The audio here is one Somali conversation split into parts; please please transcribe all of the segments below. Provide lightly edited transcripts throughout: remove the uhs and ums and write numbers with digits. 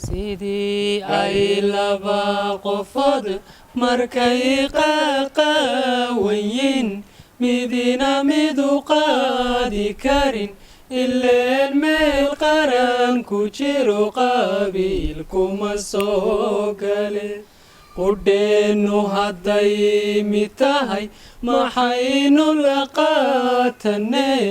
sidii ay laba qofood markay qaqawayin midina midu qaadi karin ileen meel qaran ku jiro qabiil kuma soo gale qudheennu hadday mid tahay maxaynu la qaatanee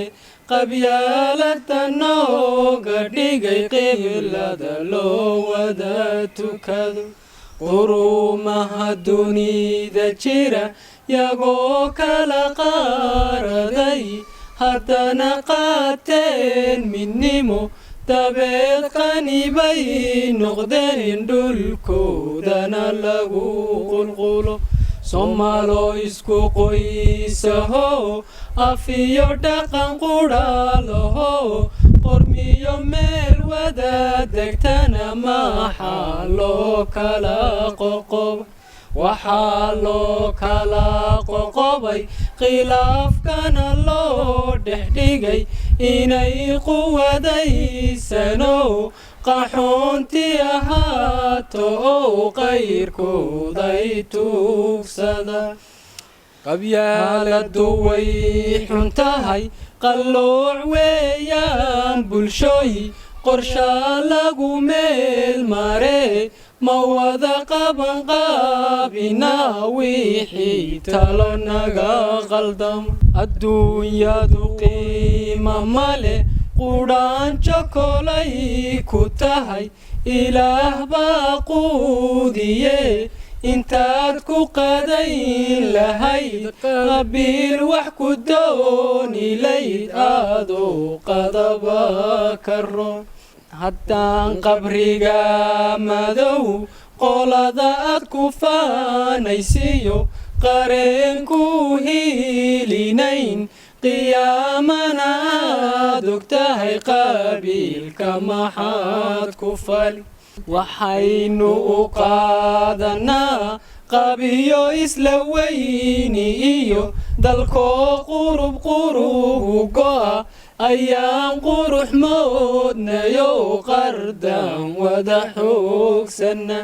qabyaalada nooga dhigay qiblada loo wada tukado qurumaha dunida jira yagoo kala qaaraday haddana qaateen midnimo dabeed qanibay noqdeen dhulkoodana lagu qulqulo soomaaloo isku qoysaho afiyo dhaqan qudhaalaho qormiyo meel wada degtana maxaa loo kala qoqob waxaa loo kala qoqobay khilaafkana loo dhexdhigay inay quwadaysano qaxoonti ahaato oo qayrkooday tuugsada qabyaaladu way xun tahay qallooc weeyaan bulshooyi qorshaa lagu meel maree ma wada qaban qaabinaa wixii talo naga qaldam adduunyadu qiima male qudhaanjo kolay ku tahay ilaah baa quudiye intaad ku qadayn lahayd qabiil wax ku dooni layd aadoo qadaba karo haddaan qabriga madow qolada aad ku faanaysiyo qareenku hiilinayn qiyaamana aad og tahay qabiilka maxaad ku fali waxaynu u qaadanaa qabiyo isla weyni iyo dalkoo qurub go'a ayaan qurux moodnayo qardan wada xoogsana